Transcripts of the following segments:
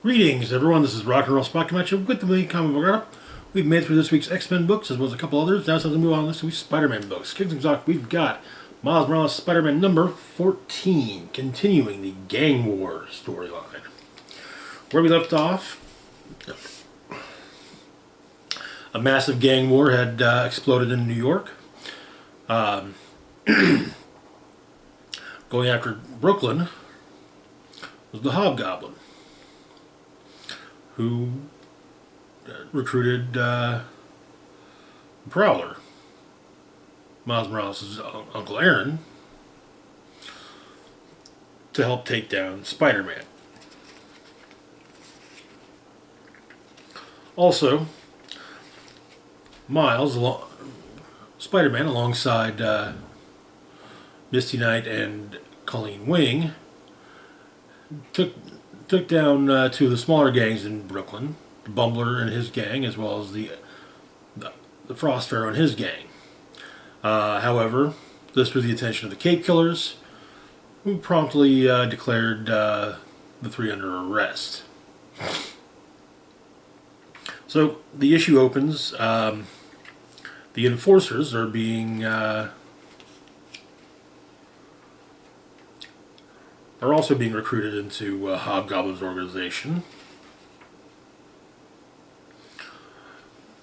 Greetings, everyone. This is Rock and Roll Spot Convention with the Movie Comic Book Wrap. We've made it through this week's X-Men books as well as a couple others. Now it's time to move on to this week's Spider-Man books. Kicking things off, we've got Miles Morales Spider-Man number 14, continuing the Gang War storyline. Where we left off, a massive gang war had exploded in New York. Going after Brooklyn was the Hobgoblin, who recruited Prowler, Miles Morales' Uncle Aaron, to help take down Spider-Man. Also, Spider-Man, alongside Misty Knight and Colleen Wing, took down two of the smaller gangs in Brooklyn, the Bumbler and his gang, as well as the Frost Pharaoh and his gang. However, this drew the attention of the Cape Killers, who promptly declared the three under arrest. So the issue opens. The enforcers are also being recruited into Hobgoblin's organization,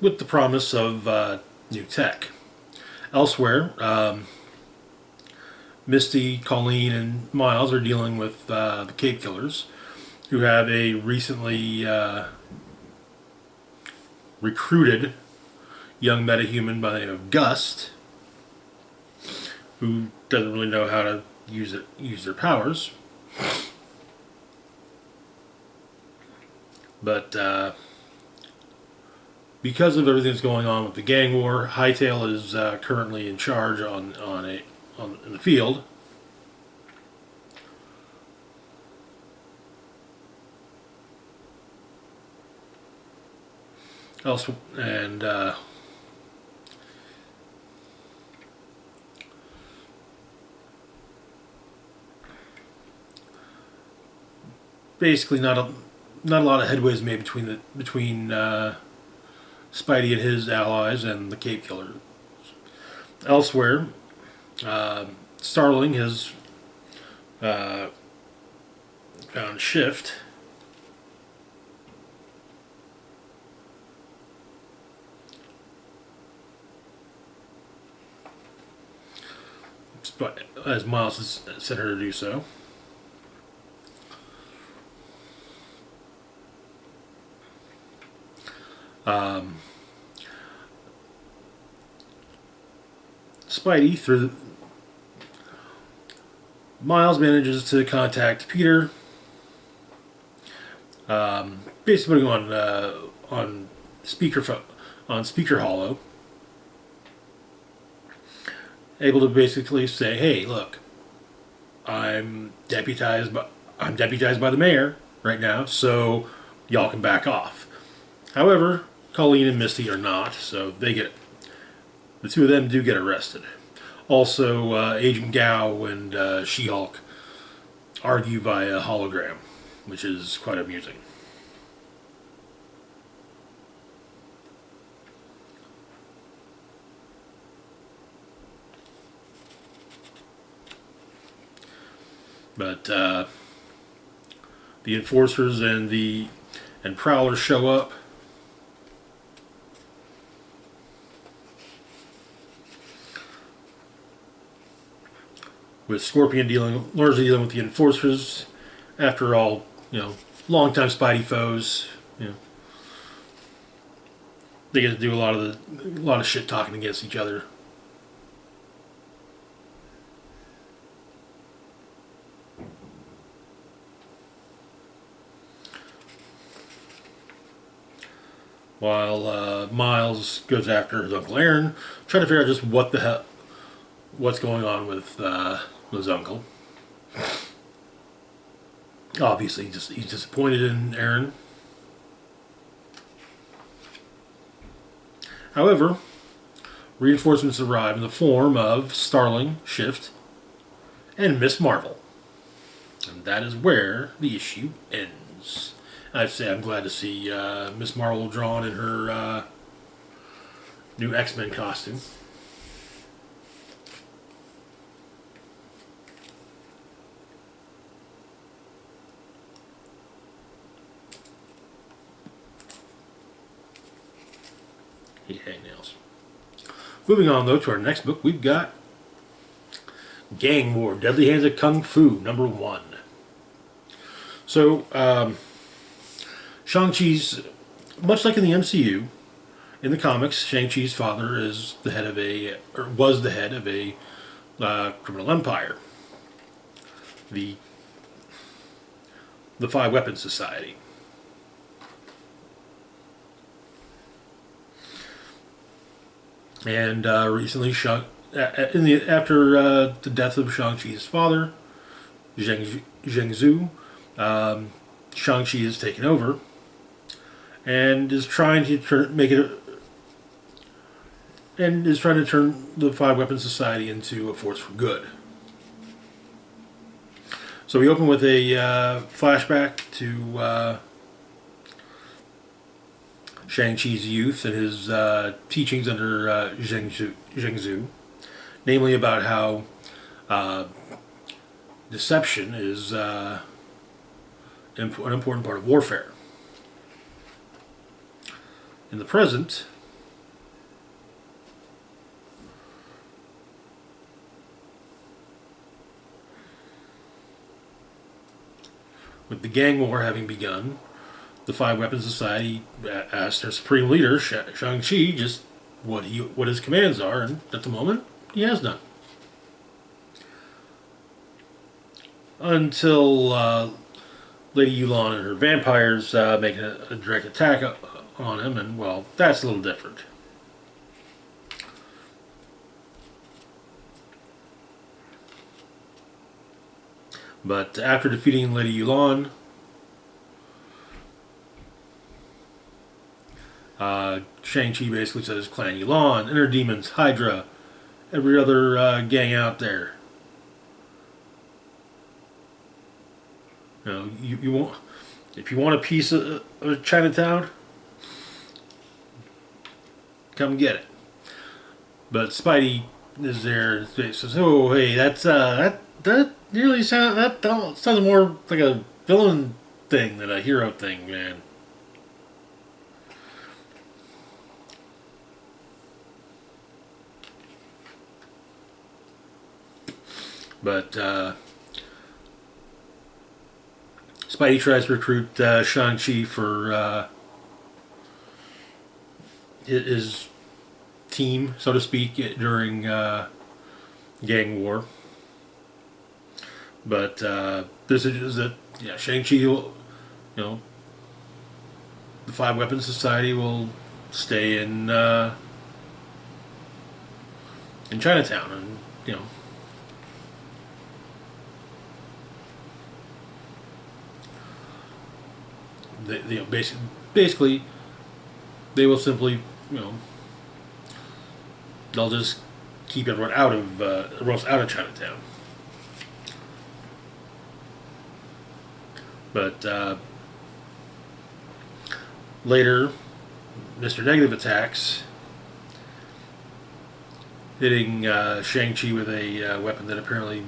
with the promise of new tech. Elsewhere, Misty, Colleen, and Miles are dealing with the Cape Killers, who have a recently recruited young metahuman by the name of Gust, who doesn't really know how to use their powers. But because of everything that's going on with the gang war, Hightail is currently in charge in the field. Basically, not a lot of headway is made between Spidey and his allies and the Cape Killers. Elsewhere, Starling has found Shift, as Miles has sent her to do so. Spidey, Miles manages to contact Peter, basically putting on speaker hollow, able to basically say, "Hey, look, I'm deputized by the mayor right now, so y'all can back off." However, Colleen and Misty are not, so the two of them do get arrested. Also, Agent Gao and She-Hulk argue via hologram, which is quite amusing. But the enforcers and Prowler show up. With Scorpion largely dealing with the enforcers. After all, longtime Spidey foes. They get to do a lot of shit talking against each other. While Miles goes after his Uncle Aaron, trying to figure out just what's going on with his uncle. Obviously, he's disappointed in Aaron. However, reinforcements arrive in the form of Starling, Shift, and Miss Marvel. And that is where the issue ends. I'd say I'm glad to see Miss Marvel drawn in her new X-Men costume. He hangnails. Moving on, though, to our next book, we've got Gang War, Deadly Hands of Kung Fu, #1. So, Shang-Chi's, much like in the MCU, in the comics, Shang-Chi's father is the head of or was the head of a criminal empire, the Five Weapons Society. And recently, after the death of Shang-Chi's father, Zheng Shang-Chi is taken over and is trying to turn the Five Weapons Society into a force for good. So we open with a flashback to Shang-Chi's youth and his teachings under Zheng Zhu, namely about how deception is an important part of warfare. In the present, with the gang war having begun, the Five Weapons Society asked their supreme leader, Shang-Chi, just what his commands are, and at the moment, he has none. Until Lady Yulan and her vampires make a direct attack on him, and, well, that's a little different. But after defeating Lady Yulan, Shang-Chi basically says, Clan Yulan, Inner Demons, Hydra, every other gang out there. You know, you want, if you want a piece of Chinatown, come get it. But Spidey is there and says, "Oh, hey, that nearly sounds more like a villain thing than a hero thing, man." But Spidey tries to recruit Shang-Chi for his team, so to speak, during gang war. But this is that Shang-Chi will, the Five Weapons Society will stay in Chinatown, and they basically they will simply they'll just keep everyone out of Chinatown. But later, Mr. Negative attacks, hitting Shang-Chi with a weapon that apparently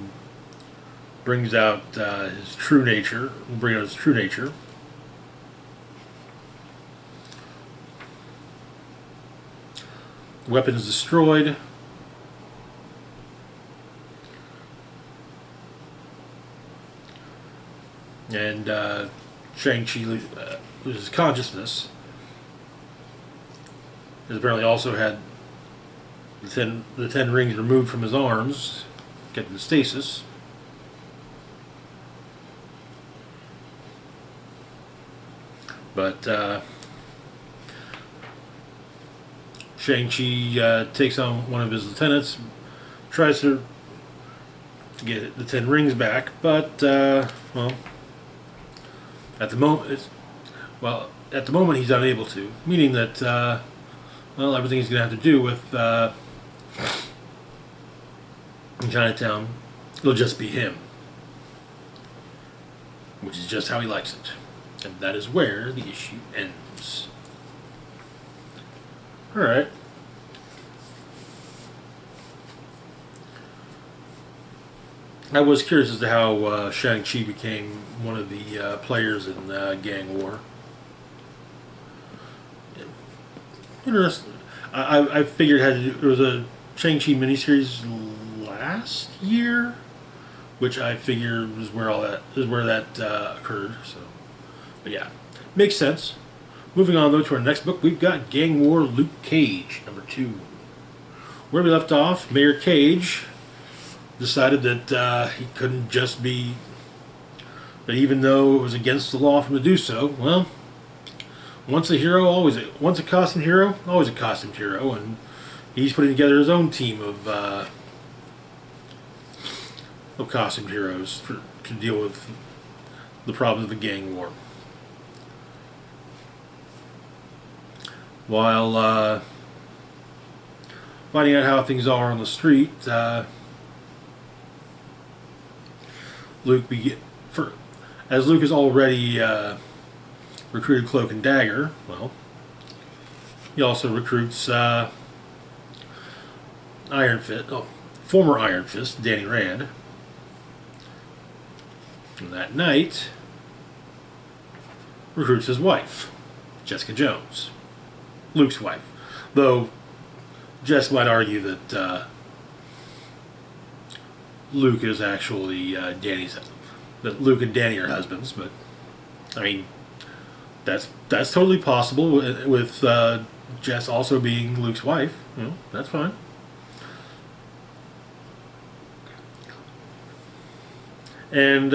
brings out his true nature. Weapons destroyed. And Shang-Chi loses consciousness. He's apparently also had the 10 rings removed from his arms, kept in stasis. But Shang-Chi takes on one of his lieutenants, tries to get the 10 rings back, but at the moment he's unable to, meaning that everything he's going to have to do with in Chinatown, it'll just be him, which is just how he likes it. And that is where the issue ends. Alright. I was curious as to how Shang-Chi became one of the players in Gang War. Interesting. I figured there was a Shang-Chi miniseries last year, which I figured was where that occurred. So, but yeah, makes sense. Moving on though to our next book, we've got Gang War Luke Cage #2. Where we left off, Mayor Cage decided that he couldn't just be, that even though it was against the law for him to do so, well, once a costume hero, always a costume hero, and he's putting together his own team of costume heroes to deal with the problems of the gang war. While finding out how things are on the street, as Luke has already recruited Cloak and Dagger, well, he also recruits former Iron Fist, Danny Rand. And that night, recruits his wife, Jessica Jones, Luke's wife. Though Jess might argue that Luke is actually that Luke and Danny are husbands, but I mean that's totally possible with Jess also being Luke's wife. You know, that's fine. And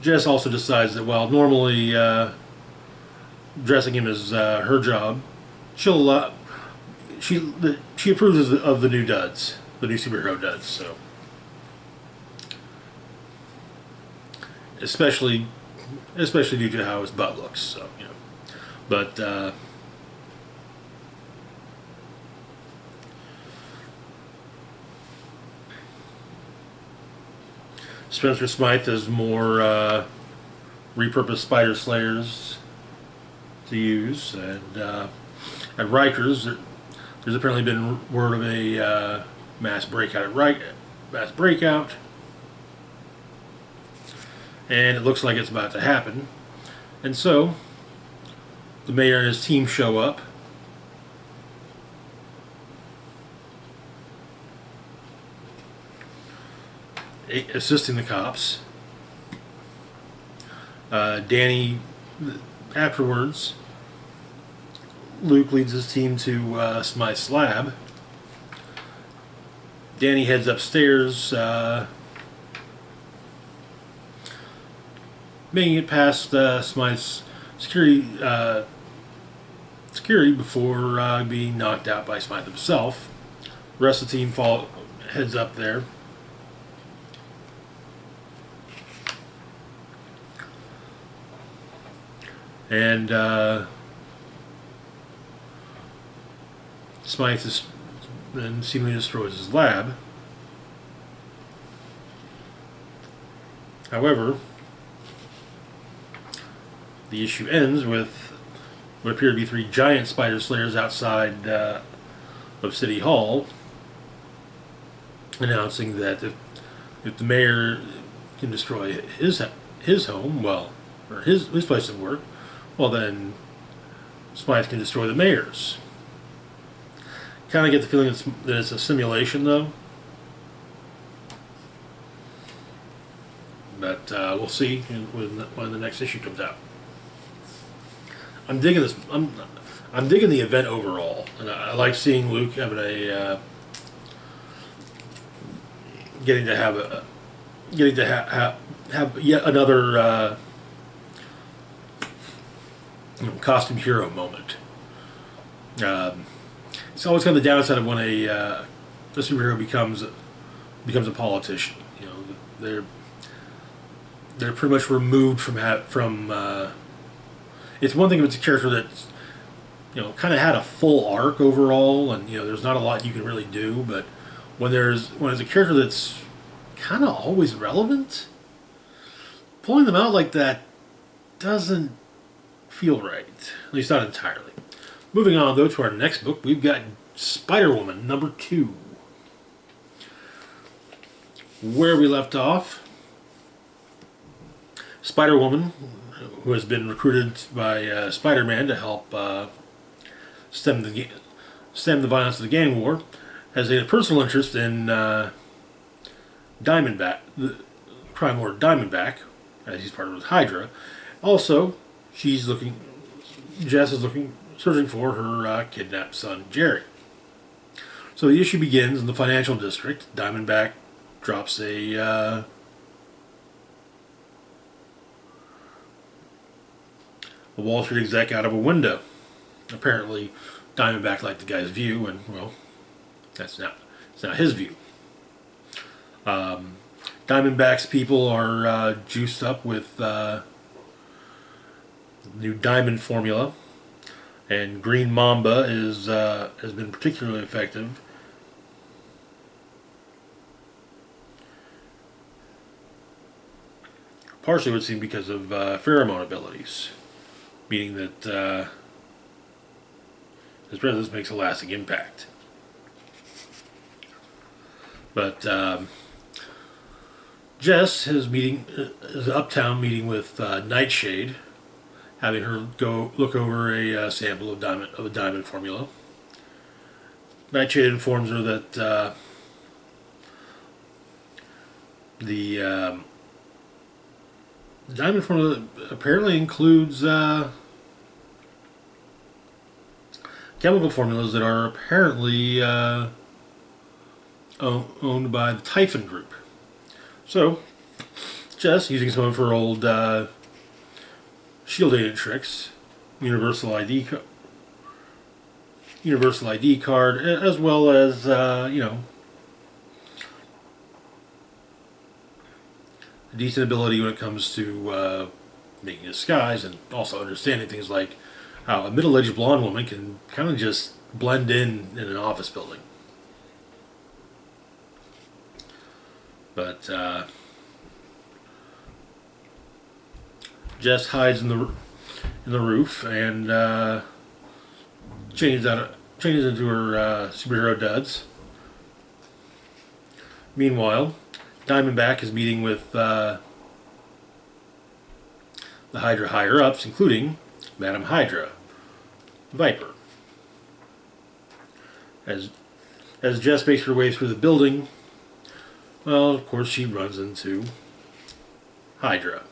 Jess also decides that while normally dressing him as her job, she approves of the new duds, the new superhero duds. So, especially due to how his butt looks. So you know, but. Spencer Smythe has more repurposed Spider Slayers to use, and at Rikers, there's apparently been word of a mass breakout, and it looks like it's about to happen. And so, the mayor and his team show up. Assisting the cops. Danny, afterwards, Luke leads his team to Smythe's lab. Danny heads upstairs, making it past Smythe's security before being knocked out by Smythe himself. The rest of the team heads up there. And Smythe then seemingly destroys his lab. However, the issue ends with what appear to be 3 giant Spider Slayers outside of City Hall, announcing that if the mayor can destroy his home, well, or his place of work, well then Smythe can destroy the mayor's. Kind of get the feeling that it's a simulation, though. But we'll see when the next issue comes out. I'm digging this. I'm digging the event overall, and I like seeing Luke having getting to have yet another costume hero moment. It's always kind of the downside of when a superhero becomes a politician. You know, they're pretty much removed from. It's one thing if it's a character that's, you know, kind of had a full arc overall, and you know there's not a lot you can really do. But when it's a character that's kind of always relevant, pulling them out like that doesn't feel right. At least not entirely. Moving on, though, to our next book, we've got Spider-Woman #2. Where we left off, Spider-Woman, who has been recruited by Spider-Man to help stem the violence of the gang war, has a personal interest in Diamondback, the crime lord Diamondback, as he's part of Hydra. Also, Jess is searching for her kidnapped son, Jerry. So the issue begins in the financial district. Diamondback drops a Wall Street exec out of a window. Apparently, Diamondback liked the guy's view, and well, it's not his view. Diamondback's people are juiced up with new diamond formula, and Green Mamba has been particularly effective. Partially, it would seem because of pheromone abilities, meaning that his presence makes a lasting impact. But Jess is uptown meeting with Nightshade, having her go look over a sample of a diamond formula. Nightshade informs her that the diamond formula apparently includes chemical formulas that are apparently owned by the Typhon Group. So, Jess, using some of her old shield agent tricks, universal ID card, as well as decent ability when it comes to making a disguise, and also understanding things like how a middle-aged blonde woman can kind of just blend in an office building. But Jess hides in the roof and changes into her superhero duds. Meanwhile, Diamondback is meeting with the Hydra higher-ups, including Madam Hydra, Viper. As Jess makes her way through the building, well, of course, she runs into Hydra.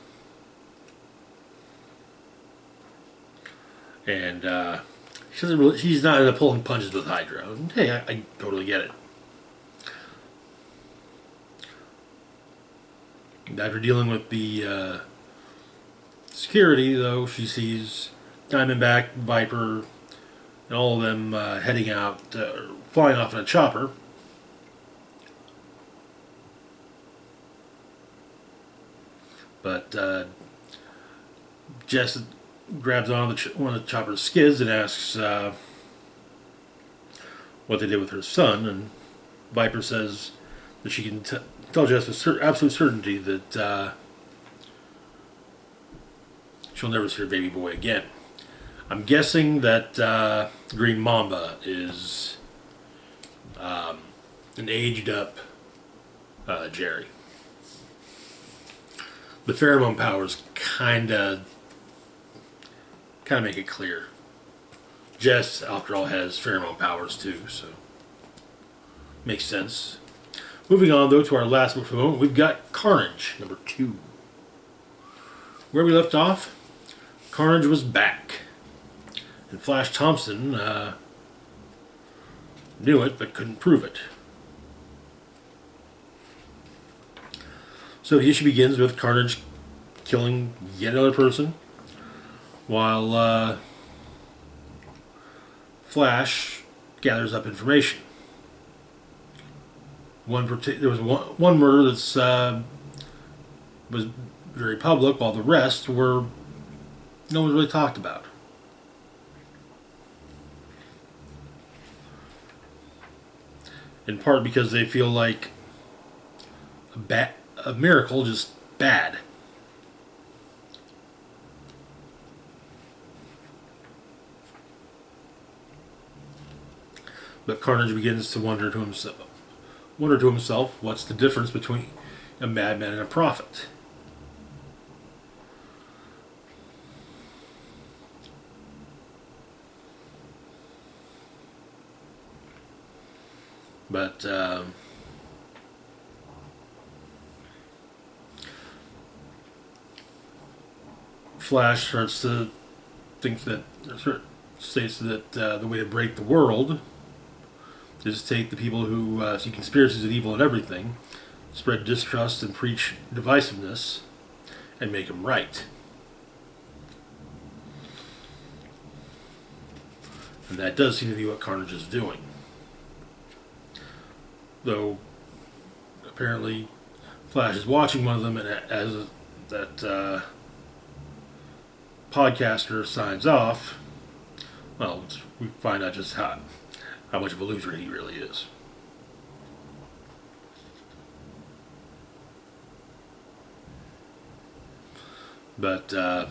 And she's not into pulling punches with Hydra. Hey, I totally get it. After dealing with the security, though, she sees Diamondback, Viper, and all of them heading out, flying off in a chopper. But Jess grabs on one of the chopper's skids and asks what they did with her son, and Viper says that she can tell Jess with absolute certainty that she'll never see her baby boy again. I'm guessing that Green Mamba is an aged up Jerry. The pheromone powers kind of make it clear. Jess, after all, has pheromone powers too, so makes sense. Moving on, though, to our last book for the moment, we've got Carnage, #2. Where we left off, Carnage was back. And Flash Thompson knew it, but couldn't prove it. So the issue begins with Carnage killing yet another person, while Flash gathers up information. There was one murder that's was very public, while the rest were no one really talked about. In part because they feel like a miracle just bad. But Carnage begins to wonder to himself, what's the difference between a madman and a prophet? But Flash starts to think that, states that the way to break the world is to take the people who see conspiracies of evil and everything, spread distrust and preach divisiveness, and make them right. And that does seem to be what Carnage is doing. Though, apparently, Flash is watching one of them, and as that podcaster signs off, well, we find out just how much of a loser he really is. But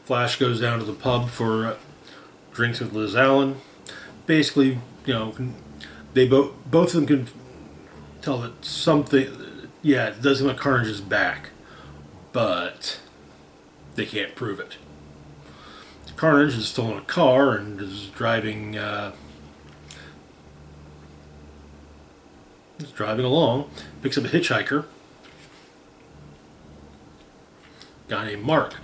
Flash goes down to the pub for drinks with Liz Allen. Basically, they both of them can tell that something, yeah, it does seem like Carnage is back, but they can't prove it. Carnage has stolen a car and is driving along, picks up a hitchhiker, guy named Mark.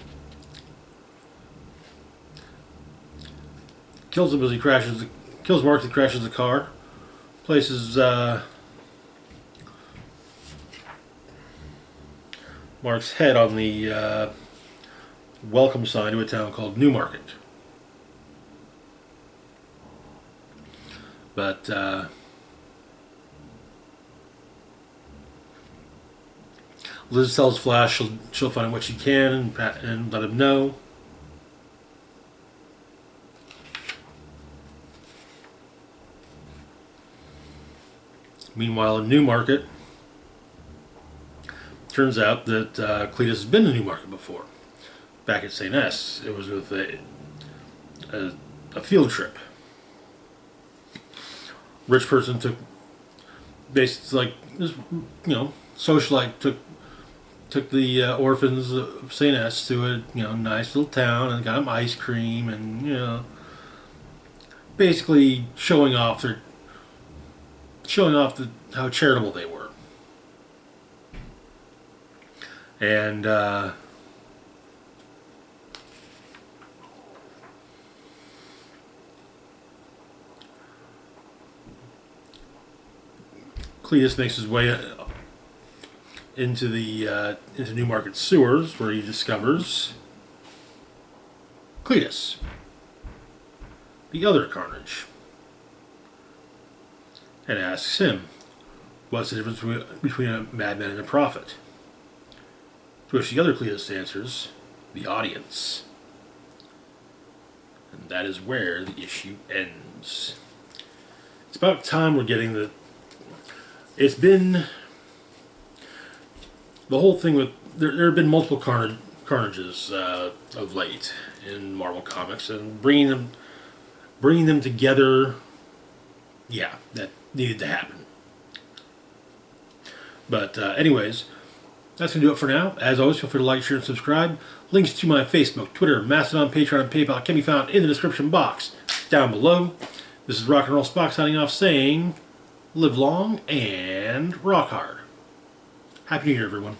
Kills Mark as he crashes the car, places Mark's head on the welcome sign to a town called Newmarket. But Liz tells Flash she'll find out what she can and let him know. Meanwhile, in Newmarket, turns out that Cletus has been to Newmarket before. Back at St. S. It was with a field trip. Rich person took, basically, like, this, socialite took the orphans of St. S to a nice little town and got them ice cream and basically showing off how charitable they were. And Cletus makes his way into Newmarket sewers, where he discovers Cletus, the other Carnage, and asks him, what's the difference between a madman and a prophet? To which the other Cletus answers, the audience. And that is where the issue ends. It's about time we're getting the... It's been... The whole thing with... There have been multiple Carnages of late in Marvel Comics, and bringing them together, yeah, that needed to happen. But anyways, that's going to do it for now. As always, feel free to like, share, and subscribe. Links to my Facebook, Twitter, Mastodon, Patreon, and PayPal can be found in the description box down below. This is Rock and Roll Spock signing off saying, live long and rock hard. Happy New Year, everyone.